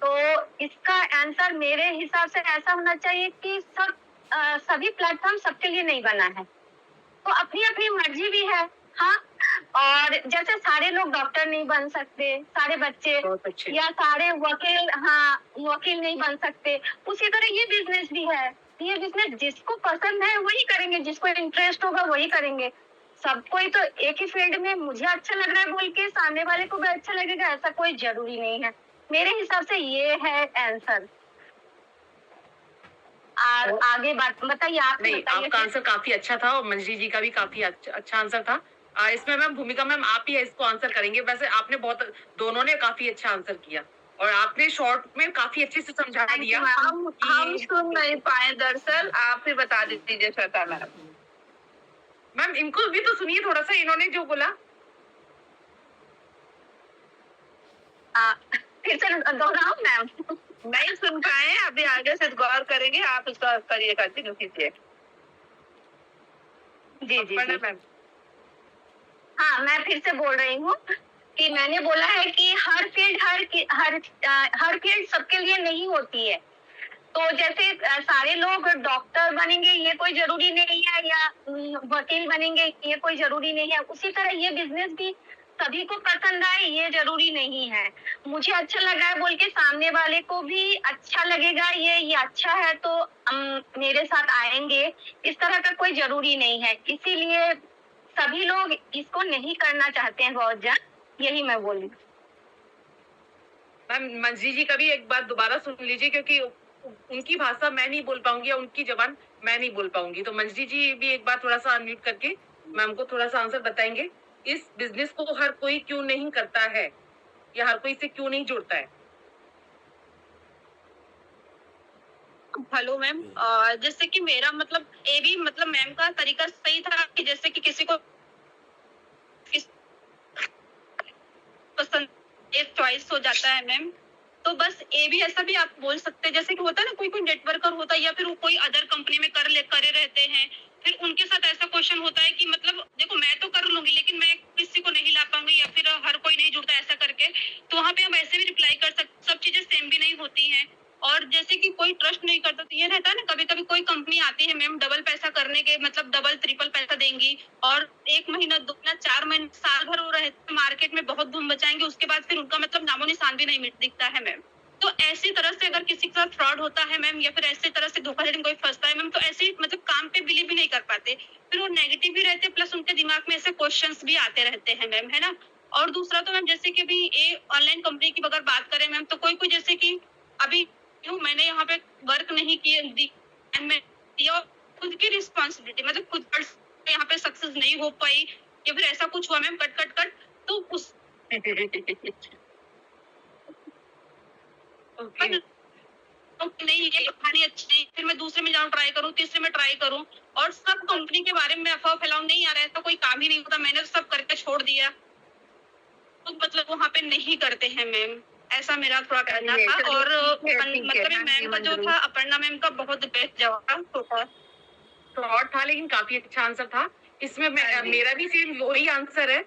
तो इसका आंसर मेरे हिसाब से ऐसा होना चाहिए कि सभी प्लेटफ़ॉर्म सबके लिए नहीं बना है। तो अपनी-अपनी मर्ज़ी भी है, हाँ? और जैसे सारे लोग डॉक्टर नहीं बन सकते, सारे बच्चे बहुत अच्छे। या सारे वकील, हाँ, वकील नहीं बन सकते, उसी तरह ये बिज़नेस भी है। ये बिज़नेस जिसको पसंद है वही करेंगे, जिसको इंटरेस्ट होगा वही करेंगे। सब कोई तो एक ही फील्ड में मुझे अच्छा लग रहा है बोल के सामने वाले को भी अच्छा लगेगा, ऐसा कोई ज़रूरी नहीं है। मेरे हिसाब से ये है आंसर। और और आगे बात बताइए, आप नहीं, बताइए आपका फिर। आंसर काफ़ी अच्छा था और मंजरी जी का भी काफ़ी अच्छा आंसर था। इसमें मैम भूमिका मैम आप ही इसको आंसर करेंगे। वैसे आपने बहुत दोनों ने काफ़ी अच्छा आंसर किया और आपने शॉर्ट में काफ़ी अच्छे से समझा थैंक दिया यू मैम। हम कि सुन नहीं पाए दरअसल, आप ही बता दीजिए श्वेता मैम। मैम इनको भी तो सुनिए थोड़ा-सा इन्होंने जो बोला। फिर से दोहराऊँ मैम? नहीं सुन पाए, अभी आगे से गौर करेंगे, आप इसका करिए, कंटिन्यू कीजिए। जी। अपर्णा मैम। हाँ, मैं फिर से बोल रही हूँ कि मैंने बोला है कि हर फील्ड सबके लिए नहीं होती है। तो जैसे सारे लोग डॉक्टर बनेंगे ये कोई ज़रूरी नहीं है, या वकील बनेंगे ये कोई ज़रूरी नहीं है। उसी तरह ये बिज़नेस भी सभी को पसंद आए ये ज़रूरी नहीं है। मुझे अच्छा लगा है बोल के सामने वाले को भी अच्छा लगेगा, ये अच्छा है तो मेरे साथ आएँगे, इस तरह का कोई ज़रूरी नहीं है। इसीलिए सभी लोग इसको नहीं करना चाहते हैं बहुत जन, यही मैं बोली। मैम मंजरी जी का भी एक बार दोबारा सुन लीजिए क्योंकि उनकी भाषा मैं नहीं बोल पाऊंगी या उनकी जबान मैं नहीं बोल पाऊंगी। तो मंजरी जी भी एक बार थोड़ा सा अनम्यूट करके मैम को थोड़ा सा आंसर बताएंगे। इस बिजनेस को हर कोई क्यों नहीं करता है या हर कोई इसे क्यों नहीं जोड़ता है? हेलो मैम, जैसे कि मेरा मतलब ये भी मतलब मैम का तरीका सही था कि जैसे कि किसी को पसंद एक चॉइस हो जाता है मैम, तो बस ये भी ऐसा भी आप बोल सकते हैं जैसे कि होता है ना, कोई कोई नेटवर्कर होता है या फिर वो कोई अदर कंपनी में करे रहते हैं, फिर उनके साथ ऐसा क्वेश्चन होता है कि मतलब देखो मैं तो कर लूंगी लेकिन मैं किसी को नहीं ला पाऊंगी या फिर हर कोई नहीं जुड़ता ऐसा करके, तो वहाँ पे हम ऐसे भी रिप्लाई कर सकते, सब चीजें सेम भी नहीं होती हैं। और जैसे कि कोई ट्रस्ट नहीं करता तो ये रहता है ना, कभी कभी कोई कंपनी आती है मैम डबल पैसा करने के, मतलब डबल ट्रिपल पैसा देंगी, और 1 महीना 2 महीना 4 महीने साल भर वो रहते मार्केट में बहुत धूम मचाएंगे, उसके बाद फिर उनका मतलब नामो निशान भी नहीं मिट दिखता है मैम। तो ऐसी तरह से अगर किसी के साथ फ्रॉड होता है मैम या फिर ऐसी तरह से धोखाधड़ी में कोई फंसता है मैम, तो ऐसे ही मतलब काम पे बिलीव भी नहीं कर पाते, फिर वो नेगेटिव भी रहते प्लस उनके दिमाग में ऐसे क्वेश्चंस भी आते रहते हैं मैम, है ना। और दूसरा तो मैम जैसे कि अभी ये ऑनलाइन कंपनी की अगर बात करें मैम, तो कोई कोई जैसे कि अभी मैंने यहाँ पे वर्क नहीं किए मैं दिया, खुद की रिस्पॉन्सिबिलिटी मतलब खुद पर यहाँ पे सक्सेस नहीं हो पाई या फिर ऐसा कुछ हुआ मैम कट कट कट, तो उस ओके। नहीं ये कहानी अच्छी नहीं, फिर मैं दूसरे में जाऊँ ट्राई करूँ, तीसरे में ट्राई करूँ, और सब कंपनी के बारे में अफवाह फैलाऊं, नहीं आ रहा है तो कोई काम ही नहीं होता, मैंने तो सब करके छोड़ दिया, तो मतलब वहाँ पे नहीं करते हैं मैम, ऐसा मेरा थोड़ा कहना चलिए, था। चलिए, और ठीक है, मतलब हाँ जी, मैम का जो मंजरी। था, अपर्णा मैम का बहुत बेस्ट जवाब था। फ्रॉड था लेकिन काफी अच्छा आंसर था। इसमें हाँ जी। मेरा भी सेम वही आंसर है।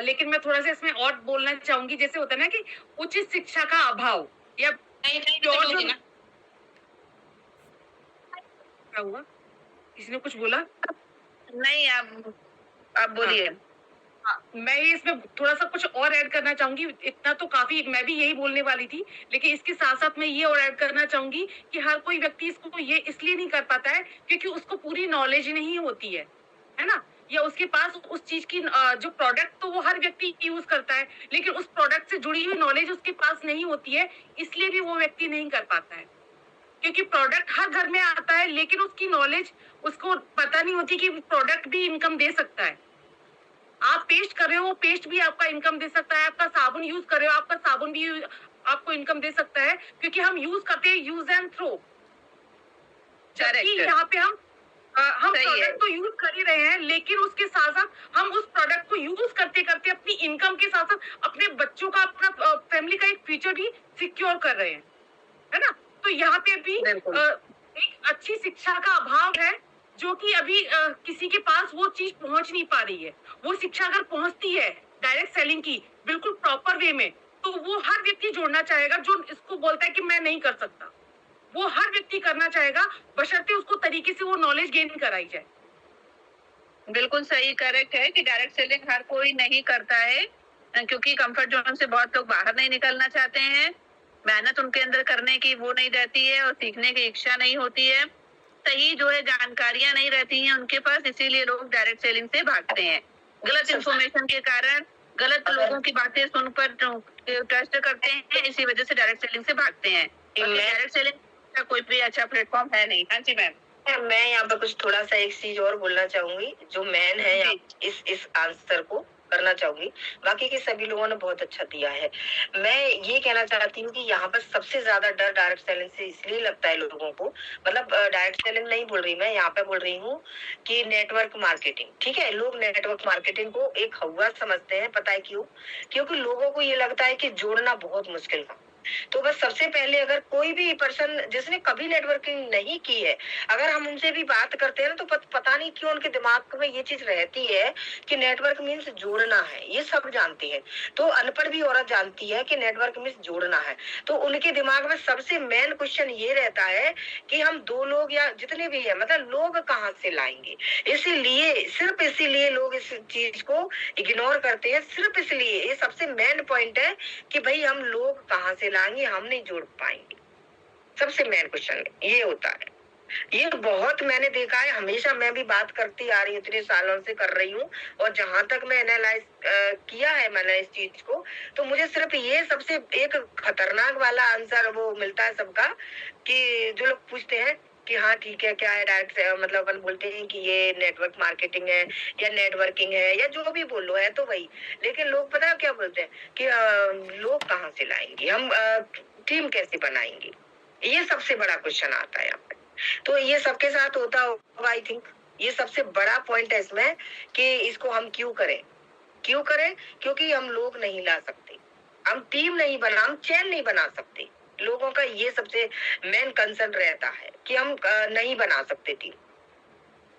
लेकिन मैं थोड़ा सा इसमें और बोलना चाहूंगी, जैसे होता है ना कि उचित शिक्षा का अभाव या नहीं नहीं प्योर तो जो ना, क्या हुआ, किसी ने कुछ बोला? नहीं, आप बोलिए। हाँ, मैं ये इसमें थोड़ा सा कुछ और ऐड करना चाहूंगी। इतना तो काफी, मैं भी यही बोलने वाली थी, लेकिन इसके साथ साथ मैं ये और ऐड करना चाहूंगी कि हर कोई व्यक्ति इसको ये इसलिए नहीं कर पाता है क्योंकि उसको पूरी नॉलेज नहीं होती है ना, या उसके पास उस चीज की जो प्रोडक्ट तो वो हर व्यक्ति यूज करता है लेकिन उस प्रोडक्ट से जुड़ी हुई नॉलेज उसके पास नहीं होती है, इसलिए भी वो व्यक्ति नहीं कर पाता है। क्योंकि प्रोडक्ट हर घर में आता है लेकिन उसकी नॉलेज उसको पता नहीं होती कि प्रोडक्ट भी इनकम दे सकता है। आप पेस्ट कर रहे हो, पेस्ट भी आपका इनकम दे सकता है। आपका साबुन यूज कर रहे हो, आपका साबुन भी आपको इनकम दे सकता है, क्योंकि हम यूज करते हैं यूज एंड थ्रो। जबकि करेक्ट। यहाँ पे हम सही है। प्रोडक्ट तो यूज कर ही रहे हैं लेकिन उसके साथ साथ हम उस प्रोडक्ट को यूज करते करते अपनी इनकम के साथ साथ अपने बच्चों का, अपना फैमिली का एक फ्यूचर भी सिक्योर कर रहे हैं, है ना। तो यहाँ पे भी बिल्कुल। एक अच्छी शिक्षा का अभाव है जो कि अभी किसी के पास वो चीज पहुंच नहीं पा रही है। वो शिक्षा अगर पहुंचती है डायरेक्ट सेलिंग की बिल्कुल प्रॉपर वे में, तो वो हर व्यक्ति जोड़ना चाहेगा जो इसको बोलता है कि मैं नहीं कर सकता। वो हर व्यक्ति करना चाहेगा, बशर्ते उसको तरीके से वो नॉलेज गेन कराई जाए। बिल्कुल सही, करेक्ट है कि डायरेक्ट सेलिंग हर कोई नहीं करता है, क्योंकि कंफर्ट जोन से बहुत लोग बाहर नहीं निकलना चाहते हैं। मेहनत उनके अंदर करने की वो नहीं रहती है और सीखने की इच्छा नहीं होती है। सही जो है जानकारियां नहीं रहती हैं उनके पास, इसीलिए लोग डायरेक्ट सेलिंग से भागते हैं। गलत इंफॉर्मेशन के कारण गलत लोगों की बातें सुनकर ट्रस्ट करते हैं, इसी वजह से डायरेक्ट सेलिंग से भागते हैं। डायरेक्ट सेलिंग का कोई भी अच्छा प्लेटफॉर्म है नहीं। हाँ जी मैम। मैं यहाँ पर कुछ थोड़ा सा एक चीज और बोलना चाहूंगी, जो मैन है यहाँ इस आंसर को करना चाहूंगी। बाकी के सभी लोगों ने बहुत अच्छा दिया है। मैं ये कहना चाहती हूँ कि यहाँ पर सबसे ज्यादा डर डायरेक्ट सेलिंग से इसलिए लगता है लोगों को, मतलब डायरेक्ट सेलिंग नहीं बोल रही मैं, यहाँ पे बोल रही हूँ कि नेटवर्क मार्केटिंग। ठीक है, लोग नेटवर्क मार्केटिंग को एक हवा समझते हैं। पता है क्यों? क्योंकि लोगों को ये लगता है कि जोड़ना बहुत मुश्किल था। तो बस सबसे पहले अगर कोई भी पर्सन जिसने कभी नेटवर्किंग नहीं की है, अगर हम उनसे भी बात करते हैं ना, तो पता नहीं क्यों उनके दिमाग में ये चीज रहती है कि नेटवर्क मीन्स जोड़ना है। ये सब जानती है, तो अनपढ़ भी औरत जानती है कि नेटवर्क मीन्स जोड़ना है। तो उनके दिमाग में सबसे मेन क्वेश्चन ये रहता है कि हम दो लोग या जितने भी है, मतलब लोग कहाँ से लाएंगे। इसीलिए, सिर्फ इसीलिए लोग इस चीज को इग्नोर करते हैं। सिर्फ इसलिए, ये सबसे मेन पॉइंट है कि भाई हम लोग कहाँ से लाएंगे, हम नहीं जोड़ पाएंगे। सबसे मेन क्वेश्चन ये होता है। ये बहुत मैंने देखा है, हमेशा मैं भी बात करती आ रही हूँ, इतने सालों से कर रही हूँ। और जहां तक मैं एनालाइज किया है मैंने इस चीज को, तो मुझे सिर्फ ये सबसे एक खतरनाक वाला आंसर वो मिलता है सबका, कि जो लोग पूछते हैं कि हाँ ठीक है, क्या है डायरेक्ट, मतलब अपन बोलते हैं कि ये नेटवर्क मार्केटिंग है या नेटवर्किंग है या जो भी बोलो है, तो वही। लेकिन लोग पता है क्या बोलते हैं कि लोग कहाँ से लाएंगे, हम टीम कैसे बनाएंगे। ये सबसे बड़ा क्वेश्चन आता है यहाँ पे। तो ये सबके साथ होता होगा आई थिंक। ये सबसे बड़ा पॉइंट है इसमें कि इसको हम क्यों करें। क्योंकि हम लोग नहीं ला सकते, हम टीम नहीं बना, हम चैन नहीं बना सकते। लोगों का ये सबसे मेन कंसर्न रहता है कि हम नहीं बना सकते टीम,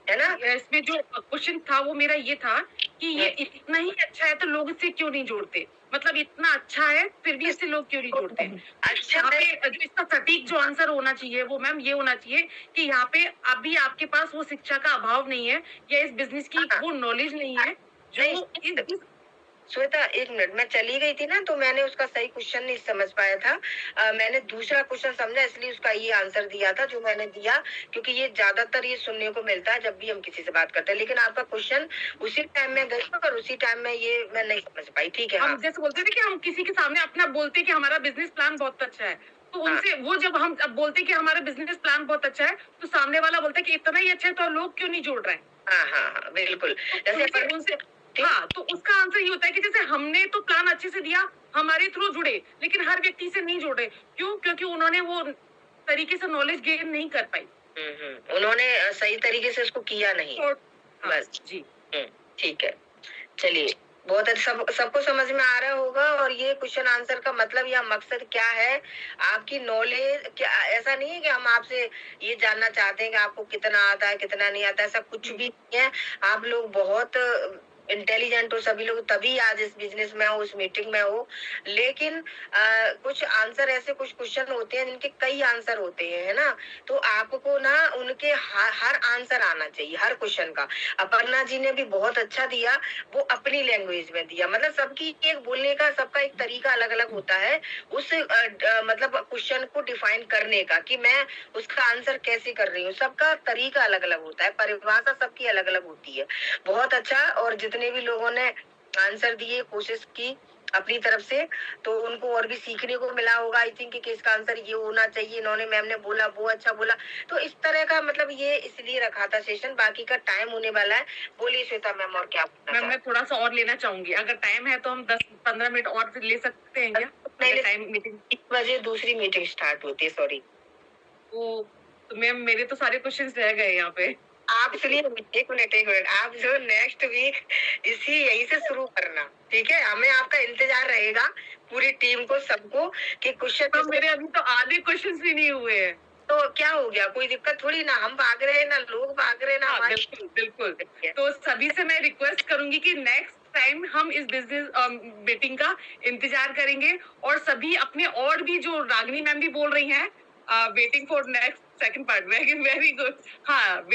है ना। इसमें जो क्वेश्चन था वो मेरा ये था कि ये इतना ही अच्छा है तो लोग इससे क्यों नहीं जोड़ते। मतलब इतना अच्छा है फिर भी इससे लोग क्यों नहीं जोड़ते। अच्छा यहाँ पे जो इसका सटीक जो आंसर होना चाहिए वो मैम ये होना चाहिए कि यहाँ पे अभी आपके पास वो शिक्षा का अभाव नहीं है या इस बिजनेस की वो नॉलेज नहीं है जो इस श्वेता एक मिनट, मैं चली गई थी ना, तो मैंने उसका सही क्वेश्चन नहीं समझ पाया था। मैंने दूसरा क्वेश्चन समझा, इसलिए उसका ये आंसर दिया था जो मैंने दिया, क्योंकि ये ज्यादातर ये सुनने को मिलता है जब भी हम किसी से बात करते हैं। लेकिन आपका क्वेश्चन उसी टाइम में गई और उसी टाइम में ये मैं नहीं समझ पाई। ठीक है, हम हाँ। जैसे बोलते थे कि हम किसी के सामने अपना बोलते कि हमारा बिजनेस प्लान बहुत अच्छा है, तो उनसे वो जब हम अब बोलते कि हमारा बिजनेस प्लान बहुत अच्छा है, तो सामने वाला बोलता है कि इतना ही अच्छा है तो लोग क्यों नहीं जोड़ रहे हैं। हाँ, बिल्कुल। जैसे उनसे हाँ, तो उसका आंसर ये होता है कि जैसे हमने तो प्लान अच्छे से दिया, हमारे थ्रू जुड़े, लेकिन हर व्यक्ति से नहीं जुड़े। क्यों? क्योंकि उन्होंने वो तरीके से नॉलेज गेन नहीं कर पाई। उन्होंने सही तरीके से उसको किया नहीं। बस जी। ठीक है, चलिए। बहुत अच्छा, सबको समझ में आ रहा होगा। और ये क्वेश्चन आंसर का मतलब या मकसद क्या है, आपकी नॉलेज क्या, ऐसा नहीं है कि हम आपसे ये जानना चाहते हैं कि आपको कितना आता है कितना नहीं आता, ऐसा कुछ भी नहीं है। आप लोग बहुत इंटेलिजेंट हो सभी लोग, तभी आज इस बिजनेस में हो, उस मीटिंग में हो। लेकिन कुछ आंसर ऐसे, कुछ क्वेश्चन होते हैं जिनके कई आंसर होते हैं, है ना। तो आपको ना उनके हर आंसर आना चाहिए, हर क्वेश्चन का। अपर्णा जी ने भी बहुत अच्छा दिया, वो अपनी लैंग्वेज में दिया। मतलब सबकी एक बोलने का, सबका एक तरीका अलग अलग होता है उस मतलब क्वेश्चन को डिफाइन करने का, कि मैं उसका आंसर कैसे कर रही हूँ। सबका तरीका अलग अलग होता है, परिभाषा सबकी अलग अलग होती है। बहुत अच्छा। और जितने भी लोगों ने आंसर दिए, कोशिश की अपनी तरफ से, तो उनको और भी सीखने को मिला होगा आई थिंक कि इसका आंसर ये होना चाहिए। इन्होंने, मैम ने बोला वो अच्छा बोला, तो इस तरह का मतलब ये इसलिए रखा था सेशन। बाकी का टाइम होने वाला है। बोलिए श्वेता मैम, और क्या मैम मैं थोड़ा सा और लेना चाहूंगी, अगर टाइम है तो हम 10-15 मिनट और ले सकते हैं क्या? टाइम मीटिंग 1 बजे दूसरी मीटिंग स्टार्ट होती है, सॉरी। तो मैम मेरे तो सारे क्वेश्चंस रह गए यहाँ पे। आप सुनिए, एक मिनट, आप जो नेक्स्ट वीक इसी यहीं से शुरू करना, ठीक है। हमें आपका इंतजार रहेगा, पूरी टीम को, सबको, कि क्वेश्चन। तो मेरे अभी तो आधे क्वेश्चंस भी नहीं हुए हैं। तो क्या हो गया, कोई दिक्कत थोड़ी ना, हम भाग रहे हैं ना लोग भाग रहे हैं ना हाँ, हमारे। बिल्कुल, बिल्कुल। तो सभी से मैं रिक्वेस्ट करूंगी कि नेक्स्ट टाइम हम इस बिजनेस मीटिंग का इंतजार करेंगे और सभी अपने और भी जो रागिनी मैम भी बोल रही हैं waiting for next second part very good. हाँ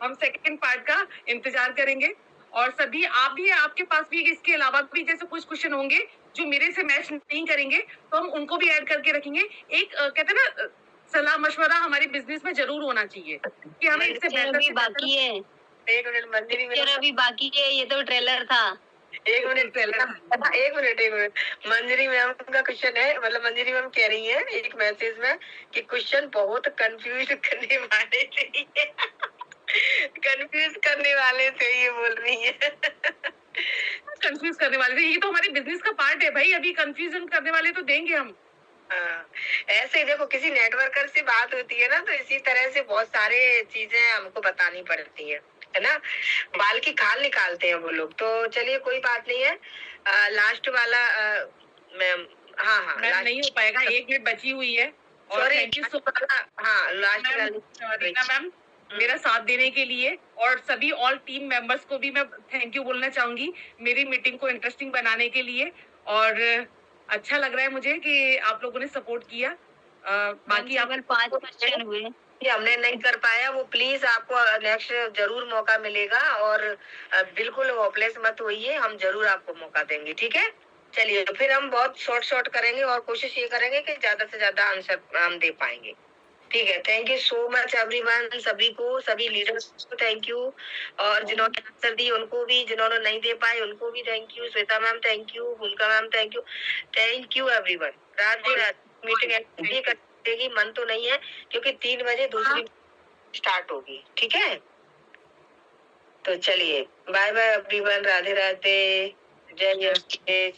हम सेकंड पार्ट का इंतजार करेंगे और सभी आप भी आपके पास भी इसके अलावा भी जैसे कुछ क्वेश्चन होंगे जो मेरे से मैच नहीं करेंगे तो हम उनको भी ऐड करके रखेंगे। एक कहते हैं ना सलाह मशवरा हमारे बिजनेस में जरूर होना चाहिए कि हमें इससे पिक्चर बेहतर अभी से बेहतर बाकी है, 1 मिनट मंजरी पिक्चर में, अभी बाकी है, ये तो ट्रेलर था। 1 मिनट, 1 मिनट, मंजरी मैम का क्वेश्चन है, मतलब मंजरी मैम कह रही है एक मैसेज में कि क्वेश्चन बहुत कंफ्यूज करने वाले थे, कंफ्यूज करने वाले थे ये बोल रही है। कंफ्यूज करने वाले थे, ये तो हमारे बिजनेस का पार्ट है भाई, अभी कंफ्यूजन करने वाले तो देंगे हम। हाँ, ऐसे देखो किसी नेटवर्कर से बात होती है ना तो इसी तरह से बहुत सारे चीजें हमको बतानी पड़ती है ना, बाल की खाल निकालते हैं वो लोग। तो चलिए कोई बात नहीं है, लास्ट वाला मैम, हाँ हाँ मैम नहीं हो पाएगा, 1 मिनट बची हुई है और sorry, thank you so much हाँ लास्ट रीना मैम मेरा साथ देने के लिए और सभी ऑल टीम मेंबर्स को भी मैं थैंक यू बोलना चाहूंगी मेरी मीटिंग को इंटरेस्टिंग बनाने के लिए। और अच्छा लग रहा है मुझे कि आप लोगों ने सपोर्ट किया। बाकी आप 5 क्वेश्चन हुए। ये हमने नहीं कर पाया वो प्लीज आपको नेक्स्ट जरूर मौका मिलेगा और बिल्कुल होपलेस मत होइए, हम जरूर आपको मौका देंगे, ठीक है। चलिए तो फिर हम बहुत शॉर्ट करेंगे और कोशिश ये करेंगे कि ज्यादा से ज्यादा आंसर हम दे पाएंगे, ठीक है। Thank you so much everyone, सभी को, सभी लीडर्स को थैंक यू, और जिन्होंने आंसर दी उनको भी, जिन्होंने नहीं दे पाए उनको भी thank you. Shweta ma'am thank you, Bhumika ma'am thank you everyone. Radhe Radhe. Meeting करेगी मन तो नहीं है क्योंकि 3 बजे दूसरी स्टार्ट होगी, ठीक है। तो चलिए bye bye everyone, Radhe Radhe, जय जय।